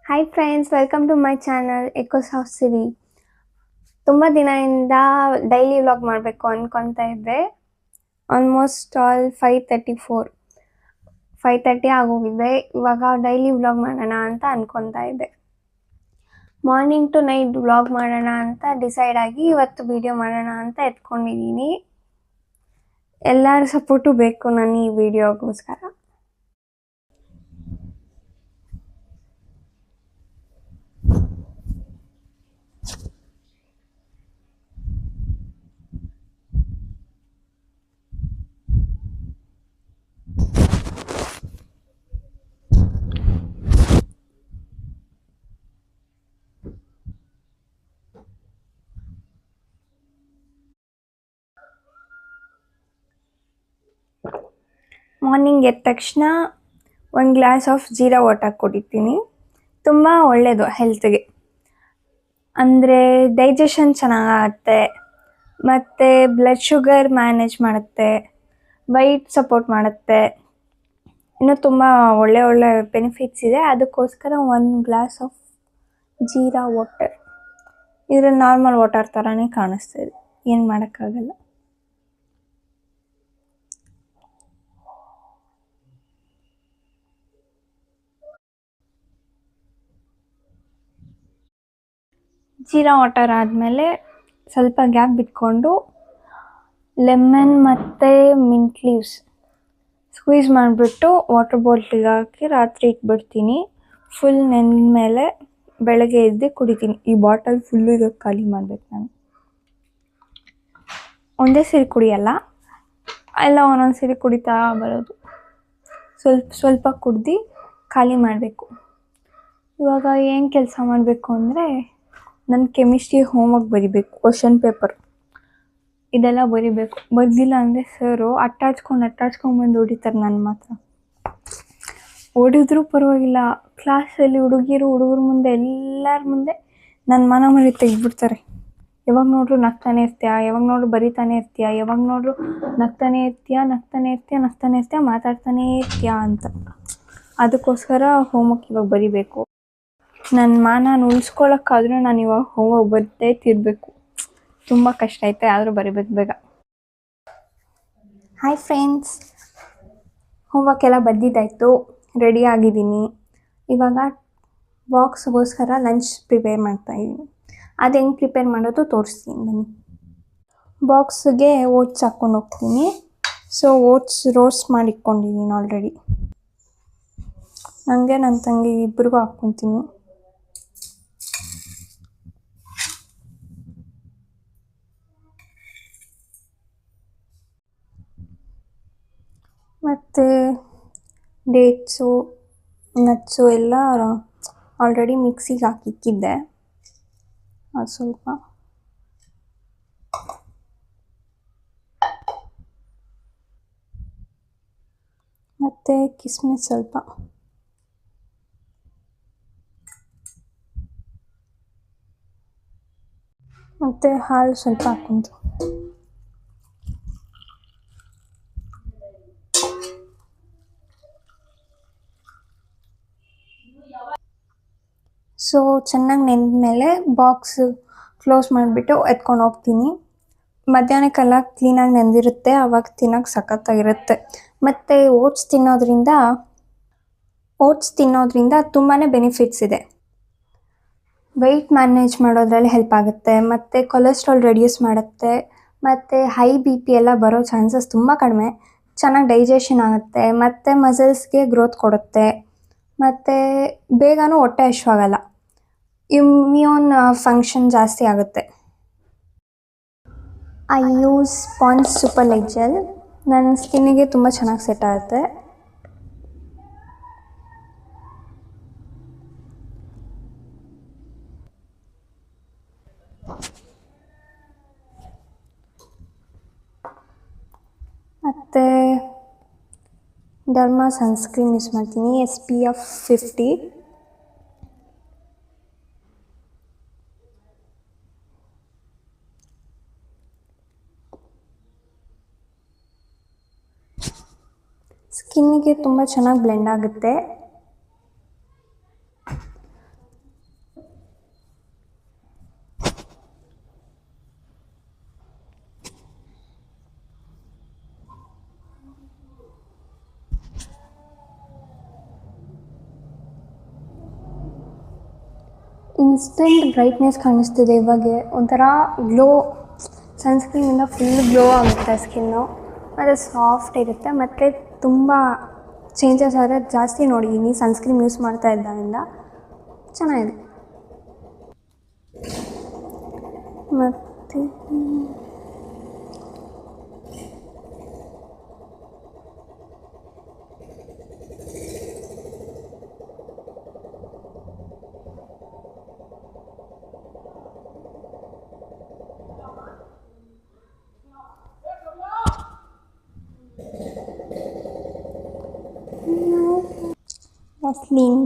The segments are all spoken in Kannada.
Hi friends, welcome to my channel echoes of Siri. ತುಂಬ ದಿನದಿಂದ ಡೈಲಿ ವ್ಲಾಗ್ ಮಾಡಬೇಕು ಅಂದ್ಕೊತಾ ಇದ್ದೆ. ಆಲ್ಮೋಸ್ಟ್ ಆಲ್ 5:30 ಆಗೋಗಿದೆ. ಇವಾಗ ಡೈಲಿ ವ್ಲಾಗ್ ಮಾಡೋಣ ಅಂತ ಅಂದ್ಕೊತಾ ಇದ್ದೆ. ಮಾರ್ನಿಂಗ್ ಟು ನೈಟ್ ವ್ಲಾಗ್ ಮಾಡೋಣ ಅಂತ ಡಿಸೈಡ್ ಆಗಿ ಇವತ್ತು ವಿಡಿಯೋ ಮಾಡೋಣ ಅಂತ ಎತ್ಕೊಂಡಿದ್ದೀನಿ. ಎಲ್ಲರ ಸಪೋರ್ಟು ಬೇಕು ನಾನು ಈ ವಿಡಿಯೋಗೋಸ್ಕರ. ಮಾರ್ನಿಂಗ್ ಎದ್ದ ತಕ್ಷಣ 1 ಗ್ಲಾಸ್ ಆಫ್ ಜೀರಾ ವಾಟರ್ ಕುಡಿತೀನಿ. ತುಂಬ ಒಳ್ಳೆಯದು ಹೆಲ್ತ್ಗೆ. ಅಂದರೆ ಡೈಜೆಷನ್ ಚೆನ್ನಾಗಾಗುತ್ತೆ, ಮತ್ತು ಬ್ಲಡ್ ಶುಗರ್ ಮ್ಯಾನೇಜ್ ಮಾಡುತ್ತೆ, ವೈಟ್ ಸಪೋರ್ಟ್ ಮಾಡುತ್ತೆ, ಇನ್ನೂ ತುಂಬ ಒಳ್ಳೆ ಬೆನಿಫಿಟ್ಸ್ ಇದೆ. ಅದಕ್ಕೋಸ್ಕರ 1 ಗ್ಲಾಸ್ ಆಫ್ ಜೀರಾ ವಾಟರ್. ಇದ್ರಲ್ಲಿ ನಾರ್ಮಲ್ ವಾಟರ್ ಥರನೇ ಕಾಣಿಸ್ತಿದೆ, ಏನು ಮಾಡೋಕ್ಕಾಗಲ್ಲ. ಜೀರಾ ವಾಟರ್ ಆದಮೇಲೆ ಸ್ವಲ್ಪ ಗ್ಯಾಪ್ ಬಿಟ್ಕೊಂಡು ಲೆಮನ್ ಮತ್ತು ಮಿಂಟ್ ಲೀವ್ಸ್ ಸ್ಕ್ವೀಸ್ ಮಾಡಿಬಿಟ್ಟು ವಾಟರ್ ಬಾಟ್ಲಿಗೆ ಹಾಕಿ ರಾತ್ರಿ ಇಟ್ಬಿಡ್ತೀನಿ. ಫುಲ್ ನೆಂದ ಮೇಲೆ ಬೆಳಗ್ಗೆ ಎದ್ದು ಕುಡಿತೀನಿ. ಈ ಬಾಟಲ್ ಫುಲ್ಲು ಈಗ ಖಾಲಿ ಮಾಡಬೇಕು ನಾನು. ಒಂದೇ ಸರಿ ಕುಡಿಯಲ್ಲ, ಎಲ್ಲ ಒಂದೊಂದು ಸರಿ ಕುಡಿತಾ ಬರೋದು. ಸ್ವಲ್ಪ ಕುಡ್ದು ಖಾಲಿ ಮಾಡಬೇಕು. ಇವಾಗ ಏನು ಕೆಲಸ ಮಾಡಬೇಕು ಅಂದರೆ, ನನ್ನ ಕೆಮಿಸ್ಟ್ರಿ ಹೋಮ್ವರ್ಕ್ ಬರಿಬೇಕು, ಕ್ವಶನ್ ಪೇಪರ್ ಇದೆಲ್ಲ ಬರಿಬೇಕು. ಬರೆದಿಲ್ಲ ಅಂದರೆ ಸರು ಅಟ್ಟಾಡ್ಸ್ಕೊಂಬಂದು ಹೊಡಿತಾರೆ ನನ್ನ ಮಾತ್ರ. ಹೊಡಿದ್ರೂ ಪರವಾಗಿಲ್ಲ, ಕ್ಲಾಸಲ್ಲಿ ಹುಡುಗರ ಮುಂದೆ ಎಲ್ಲರ ಮುಂದೆ ನನ್ನ ಮನ ತೆಗೆದ್ಬಿಡ್ತಾರೆ. ಯಾವಾಗ ನೋಡ್ರು ನಗ್ತಾನೆ ಇರ್ತೀಯ, ಯಾವಾಗ ನೋಡ್ರು ಬರಿತಾನೆ ಇರ್ತೀಯ, ಯಾವಾಗ ನೋಡ್ರು ನಗ್ತಾನೆ ಇರ್ತೀಯ, ಮಾತಾಡ್ತಾನೇ ಇರ್ತೀಯ ಅಂತ. ಅದಕ್ಕೋಸ್ಕರ ಹೋಮ್ವರ್ಕ್ ಇವಾಗ ಬರಿಬೇಕು. ನನ್ನ ಮಾನ ಉಳಿಸ್ಕೊಳ್ಳೋಕ್ಕಾದ್ರೂ ನಾನು ಇವಾಗ ಹೋಮ್ವರ್ಕ್ ಬರಿದೇ ತಿರ್ಬೇಕು. ತುಂಬ ಕಷ್ಟ ಐತೆ, ಆದರೂ ಬರಿಬೇಕು ಬೇಗ. ಹಾಯ್ ಫ್ರೆಂಡ್ಸ್, ಹೋಮ್ವರ್ಕ್ ಎಲ್ಲ ಬರೆದಿದ್ದಾಯಿತು, ರೆಡಿ ಆಗಿದ್ದೀನಿ. ಇವಾಗ ಬಾಕ್ಸ್ಗೋಸ್ಕರ ಲಂಚ್ ಪ್ರಿಪೇರ್ ಮಾಡ್ತಾಯಿದ್ದೀನಿ. ಅದು ಹೆಂಗೆ ಪ್ರಿಪೇರ್ ಮಾಡೋದು ತೋರಿಸ್ತೀನಿ ಬನ್ನಿ. ಬಾಕ್ಸ್ಗೆ ಓಟ್ಸ್ ಹಾಕ್ಕೊಂಡು ಹೋಗ್ತೀನಿ. ಸೊ ಓಟ್ಸ್ ರೋಸ್ಟ್ ಮಾಡಿ ಇಟ್ಕೊಂಡಿದ್ದೀನಿ ಆಲ್ರೆಡಿ. ನನಗೆ ನನ್ನ ತಂಗಿ ಇಬ್ಬರಿಗೂ ಹಾಕ್ಕೊತೀನಿ. ಮತ್ತು ಡೇಟ್ಸು ನಟ್ಸು ಎಲ್ಲ ಆಲ್ರೆಡಿ ಮಿಕ್ಸಿಗೆ ಹಾಕಿಕ್ಕಿದ್ದೆ. ಅದು ಸ್ವಲ್ಪ ಮತ್ತು ಕಿಸ್ಮಿಸ್ ಸ್ವಲ್ಪ, ಮತ್ತು ಹಾಲು ಸ್ವಲ್ಪ ಹಾಕ್ಕೊಂಡು. ಸೊ ಚೆನ್ನಾಗಿ ನೆಂದ ಮೇಲೆ ಬಾಕ್ಸ್ ಕ್ಲೋಸ್ ಮಾಡಿಬಿಟ್ಟು ಎತ್ಕೊಂಡು ಹೋಗ್ತೀನಿ. ಮಧ್ಯಾಹ್ನಕ್ಕೆಲ್ಲ ಕ್ಲೀನಾಗಿ ನೆಂದಿರುತ್ತೆ, ಆವಾಗ ತಿನ್ನೋಕ್ಕೆ ಸಖತ್ತಾಗಿರುತ್ತೆ. ಮತ್ತು ಓಟ್ಸ್ ತಿನ್ನೋದ್ರಿಂದ ತುಂಬಾ ಬೆನಿಫಿಟ್ಸ್ ಇದೆ. ವೆಯ್ಟ್ ಮ್ಯಾನೇಜ್ ಮಾಡೋದ್ರಲ್ಲಿ ಹೆಲ್ಪ್ ಆಗುತ್ತೆ, ಮತ್ತು ಕೊಲೆಸ್ಟ್ರಾಲ್ ರೆಡ್ಯೂಸ್ ಮಾಡುತ್ತೆ, ಮತ್ತು ಹೈ BP ಎಲ್ಲ ಬರೋ ಚಾನ್ಸಸ್ ತುಂಬ ಕಡಿಮೆ. ಚೆನ್ನಾಗಿ ಡೈಜೆಷನ್ ಆಗುತ್ತೆ, ಮತ್ತು ಮಸಲ್ಸ್ಗೆ ಗ್ರೋತ್ ಕೊಡುತ್ತೆ, ಮತ್ತು ಬೇಗನೂ ಹೊಟ್ಟೆ ಹಶ್ವಾಗಲ್ಲ, ಇಮ್ಯೂನ್ ಫಂಕ್ಷನ್ ಜಾಸ್ತಿ ಆಗುತ್ತೆ. I use Pond's super light gel. ನನ್ನ ಸ್ಕಿನ್ನಿಗೆ ತುಂಬ ಚೆನ್ನಾಗಿ ಸೆಟ್ ಆಗುತ್ತೆ. ಮತ್ತು ಡರ್ಮಾ ಸನ್ಸ್ಕ್ರೀನ್ ಯೂಸ್ ಮಾಡ್ತೀನಿ, SPF 50. ಸ್ಕಿನ್ನಿಗೆ ತುಂಬ ಚೆನ್ನಾಗಿ ಬ್ಲೆಂಡ್ ಆಗುತ್ತೆ. ಇನ್ಸ್ಟೆಂಟ್ ಬ್ರೈಟ್ನೆಸ್ ಕಾಣಿಸ್ತಿದೆ ಇವಾಗ. ಒಂಥರ ಗ್ಲೋ, ಸನ್ಸ್ಕ್ರೀನಿಂದ ಫುಲ್ ಗ್ಲೋ ಆಗುತ್ತೆ ಸ್ಕಿನ್ನು. ಮತ್ತು ಸಾಫ್ಟ್ ಇರುತ್ತೆ. ಮತ್ತು ತುಂಬ ಚೇಂಜಸ್ ಆದರೆ ಜಾಸ್ತಿ ನೋಡಿದ್ದೀನಿ ಸನ್ಸ್ಕ್ರೀನ್ ಯೂಸ್ ಮಾಡ್ತಾ ಇದ್ದಾಗಿಂದ. ಚೆನ್ನಾಗಿದೆ. ಮತ್ತು ವ್ಯಾಸ್ಲೀನ್.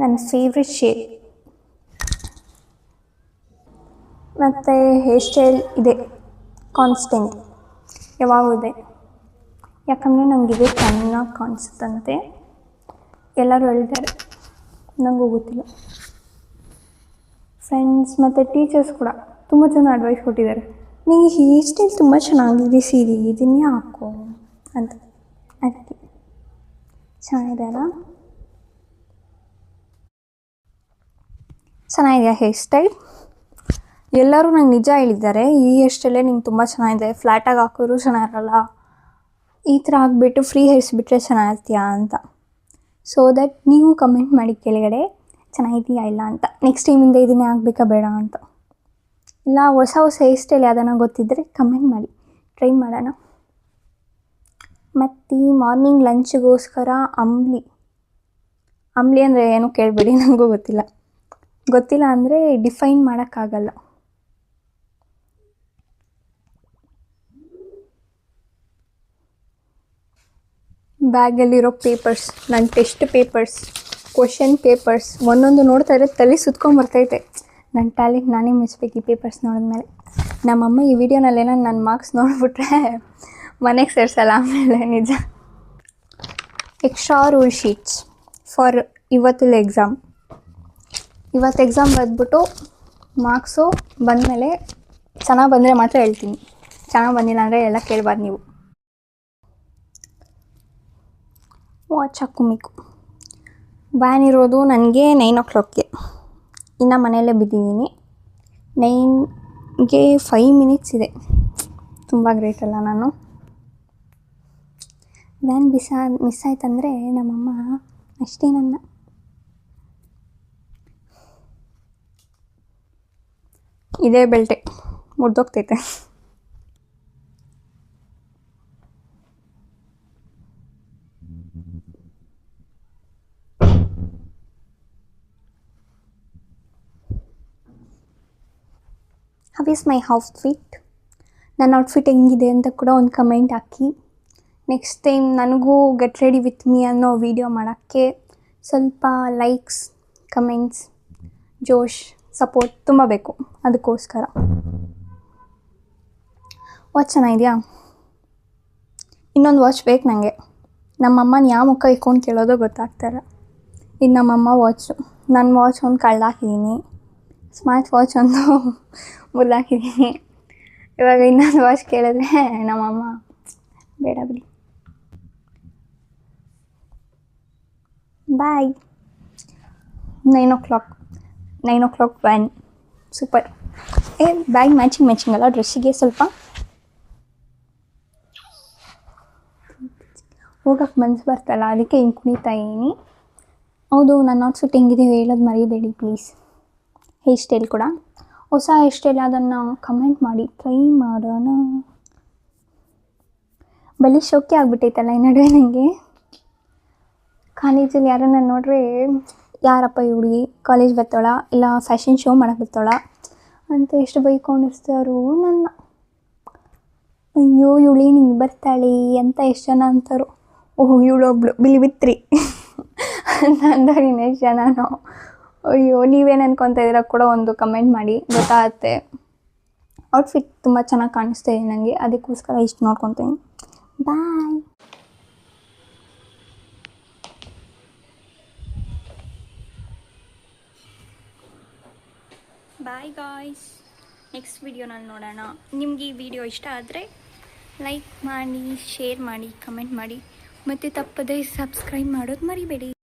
ನನ್ನ ಫೇವ್ರೆಟ್ ಶೇಡ್. ಮತ್ತು ಹೇರ್ ಸ್ಟೈಲ್ ಇದೆ ಕಾನ್ಸ್ಟೆಂಟ್, ಯಾವಾಗೂ ಇದೆ. ಯಾಕಂದರೆ ನನಗಿದೆ ಚೆನ್ನಾಗಿ ಕಾಣಿಸುತ್ತಂತೆ ಎಲ್ಲರೂ ಹೇಳ್ತಾರೆ, ನನಗೂ ಗೊತ್ತಿಲ್ಲ. ಫ್ರೆಂಡ್ಸ್ ಮತ್ತು ಟೀಚರ್ಸ್ ಕೂಡ ತುಂಬ ಜನ ಅಡ್ವೈಸ್ ಕೊಟ್ಟಿದ್ದಾರೆ, ನಿಮಗೆ ಹೇರ್ ಸ್ಟೈಲ್ ತುಂಬ ಚೆನ್ನಾಗಿದೆ ಸಿರಿ, ಇದನ್ನೇ ಹಾಕೋ ಅಂತ. ಅದಕ್ಕೆ ಚೆನ್ನಾಗಿದೆ ಅಲ್ಲ. ಚೆನ್ನಾಗಿದೆಯಾ ಹೇರ್ ಸ್ಟೈಲ್? ಎಲ್ಲರೂ ನಂಗೆ ನಿಜ ಹೇಳಿದ್ದಾರೆ, ಈ ಹೇರ್ ಸ್ಟೈಲೇ ನಿಂಗೆ ತುಂಬ ಚೆನ್ನಾಗಿದೆ, ಫ್ಲ್ಯಾಟಾಗಿ ಹಾಕಿದ್ರು ಚೆನ್ನಾಗಿರಲ್ಲ, ಈ ಥರ ಹಾಕ್ಬಿಟ್ಟು ಫ್ರೀ ಹೇರ್ಸ್ ಬಿಟ್ಟರೆ ಚೆನ್ನಾಗಿರ್ತೀಯಾ ಅಂತ. ಸೊ ದಟ್ ನೀವು ಕಮೆಂಟ್ ಮಾಡಿ ಕೆಳಗಡೆ ಚೆನ್ನಾಗಿದೆಯಾ ಇಲ್ಲ ಅಂತ. ನೆಕ್ಸ್ಟ್ ಟೈಮಿಂದ ಇದನ್ನೇ ಆಗಬೇಕಾ ಬೇಡ ಅಂತ. ಇಲ್ಲ ಹೊಸ ಹೇರ್ ಸ್ಟೈಲ್ ಯಾವ್ದಾನ ಗೊತ್ತಿದ್ದರೆ ಕಮೆಂಟ್ ಮಾಡಿ, ಟ್ರೈ ಮಾಡೋಣ. ಮತ್ತು ಮಾರ್ನಿಂಗ್ ಲಂಚ್ಗೋಸ್ಕರ ಅಂಬ್ಲಿ ಅಂದರೆ ಏನೂ ಕೇಳಬೇಡಿ, ನನಗೂ ಗೊತ್ತಿಲ್ಲ ಅಂದರೆ ಡಿಫೈನ್ ಮಾಡೋಕ್ಕಾಗಲ್ಲ. ಬ್ಯಾಗಲ್ಲಿರೋ ಪೇಪರ್ಸ್, ನನ್ನ ಟೆಸ್ಟ್ ಪೇಪರ್ಸ್, ಕ್ವಶನ್ ಪೇಪರ್ಸ್ ಒಂದೊಂದು ನೋಡ್ತಾ ಇದ್ರೆ ತಲೆ ಸುತ್ಕೊಂಬರ್ತೈತೆ. ನನ್ನ ಟ್ಯಾಲೆಂಟ್ ನಾನೇ ಮೆಚ್ಚಬೇಕು ಈ ಪೇಪರ್ಸ್ ನೋಡಿದ್ಮೇಲೆ. ನಮ್ಮಮ್ಮ ಈ ವಿಡಿಯೋನಲ್ಲೇನೋ ನನ್ನ ಮಾರ್ಕ್ಸ್ ನೋಡಿಬಿಟ್ರೆ ಮನೆಗೆ ಸೇರಿಸಲ್ಲ ಆಮೇಲೆ. ನಿಜ. ಎಕ್ಸ್ಟ್ರಾ ರೂಲ್ ಶೀಟ್ಸ್ ಫಾರ್ ಇವತ್ತು ಎಕ್ಸಾಮ್ ಬರೆದ್ಬಿಟ್ಟು ಮಾರ್ಕ್ಸು ಬಂದಮೇಲೆ ಚೆನ್ನಾಗಿ ಬಂದರೆ ಮಾತ್ರ ಹೇಳ್ತೀನಿ, ಚೆನ್ನಾಗಿ ಬಂದಿಲ್ಲ ಅಂದರೆ ಎಲ್ಲ ಕೇಳಬಾರ್ದು ನೀವು. ವಾಚ್ ಹಾಕ್ಕೊಬೇಕು. ವ್ಯಾನ್ ಇರೋದು ನನಗೆ 9 o'clockಗೆ, ಇನ್ನು ಮನೆಯಲ್ಲೇ ಬಿದ್ದಿದ್ದೀನಿ. 9ಗೆ 5 minutes ಇದೆ. ತುಂಬ ಗ್ರೇಟ್ ಅಲ್ಲ ನಾನು. ವ್ಯಾನ್ ಮಿಸ್ ಆಯ್ತಂದರೆ ನಮ್ಮಮ್ಮ ಅಷ್ಟೇ ನನ್ನ. ಇದೇ ಬೆಲ್ಟೆ ಮುರಿದೋಗ್ತೈತೆ. How is my outfit? ನನ್ನ ಔಟ್ಫಿಟ್ ಹೆಂಗಿದೆ ಅಂತ ಕೂಡ ಒಂದು ಕಮೆಂಟ್ ಹಾಕಿ. ನೆಕ್ಸ್ಟ್ ಟೈಮ್ ನನಗೂ ಗೆಟ್ ರೆಡಿ ವಿತ್ ಮೀ ಅನ್ನೋ ವೀಡಿಯೋ ಮಾಡೋಕ್ಕೆ ಸ್ವಲ್ಪ ಲೈಕ್ಸ್, ಕಮೆಂಟ್ಸ್, ಜೋಶ್, ಸಪೋರ್ಟ್ ತುಂಬ ಬೇಕು. ಅದಕ್ಕೋಸ್ಕರ ವಾಚ್ ಚೆನ್ನಾಗಿದೆಯಾ? ಇನ್ನೊಂದು ವಾಚ್ ಬೇಕು ನನಗೆ. ನಮ್ಮಮ್ಮನ ಯಾವ ಮುಖ ಇಟ್ಕೊಂಡು ಕೇಳೋದೋ ಗೊತ್ತಾಗ್ತಾರೆ. ಇದು ನಮ್ಮಮ್ಮ ವಾಚು. ನನ್ನ ವಾಚ್ ಒಂದು ಕಳ್ದಾಕಿದ್ದೀನಿ, ಸ್ಮಾರ್ಟ್ ವಾಚ್ ಒಂದು ಮುರಿದಾಕಿದ್ದೀನಿ. ಇವಾಗ ಇನ್ನೊಂದು ವಾಚ್ ಕೇಳಿದ್ರೆ ನಮ್ಮಮ್ಮ ಬೇಡ ಬಿಡಿ. ಬಾಯ್. 9 o'clock van. Super. Bag matching ಅಲ್ಲ ಡ್ರೆಸ್ಸಿಗೆ. ಸ್ವಲ್ಪ ಹೋಗಕ್ಕೆ ಮನಸ್ಸು ಬರ್ತಲ್ಲ, ಅದಕ್ಕೆ ಹಿಂಗೆ ಕುಣಿತಾ ಇದ್ದೀನಿ. ಹೌದು, ನನ್ನ ಔಟ್ಫಿಟ್ ಹೆಂಗಿದೆ ಹೇಳೋದು ಮರಿಬೇಡಿ ಪ್ಲೀಸ್. ಹೇರ್ ಸ್ಟೈಲ್ ಕೂಡ ಹೊಸ ಹೇರ್ ಸ್ಟೈಲ್ ಅದನ್ನು ಕಮೆಂಟ್ ಮಾಡಿ, ಟ್ರೈ ಮಾಡೋಣ. ಬಲಿ ಶೋಕಿ ಆಗಿಬಿಟ್ಟೈತಲ್ಲ ಈ ನಡುವೆ ನನಗೆ. ಕಾಲೇಜಲ್ಲಿ ಯಾರನ್ನ ನೋಡ್ರೆ ಯಾರಪ್ಪ ಈ ಹುಡುಗಿ ಕಾಲೇಜ್ ಬರ್ತಾಳ ಇಲ್ಲ ಫ್ಯಾಷನ್ ಶೋ ಮಾಡೋಕ್ಕೆ ಬರ್ತಾಳ ಅಂತ ಎಷ್ಟು ಬೈಕೊಂಡಿರ್ತಾರೋ ನನ್ನ. ಅಯ್ಯೋ ಇವಳೇನು ಹಿಂಗೆ ಬರ್ತಾಳೆ ಅಂತ ಎಷ್ಟು ಜನ ಅಂತಾರೋ. ಓಹ್ ಇವಳೊಬ್ಳು ಬಿಲಿ ಬಿತ್ರಿ ಅಂತ ಅಂದಾಗ ಇನ್ನೆಷ್ಟು ಜನನೋ. ಅಯ್ಯೋ ನೀವೇನು ಅನ್ಕೊತಾ ಇದ್ದೀರಾ ಕೂಡ ಒಂದು ಕಮೆಂಟ್ ಮಾಡಿ, ಗೊತ್ತಾಗುತ್ತೆ. ಔಟ್ಫಿಟ್ ತುಂಬ ಚೆನ್ನಾಗಿ ಕಾಣಿಸ್ತಾ ಇದೆ ನನಗೆ, ಅದಕ್ಕೋಸ್ಕರ ಇಷ್ಟು ನೋಡ್ಕೊತೀನಿ. ಬಾಯ್. ಬಾಯ್ ಗಾಯ್ಸ್, ನೆಕ್ಸ್ಟ್ ವಿಡಿಯೋನಲ್ಲಿ ನೋಡೋಣ. ನಿಮ್ಗೆ ಈ ವಿಡಿಯೋ ಇಷ್ಟ ಆದರೆ ಲೈಕ್ ಮಾಡಿ, ಶೇರ್ ಮಾಡಿ, ಕಮೆಂಟ್ ಮಾಡಿ, ಮತ್ತು ತಪ್ಪದೇ ಸಬ್ಸ್ಕ್ರೈಬ್ ಮಾಡೋದು ಮರಿಬೇಡಿ.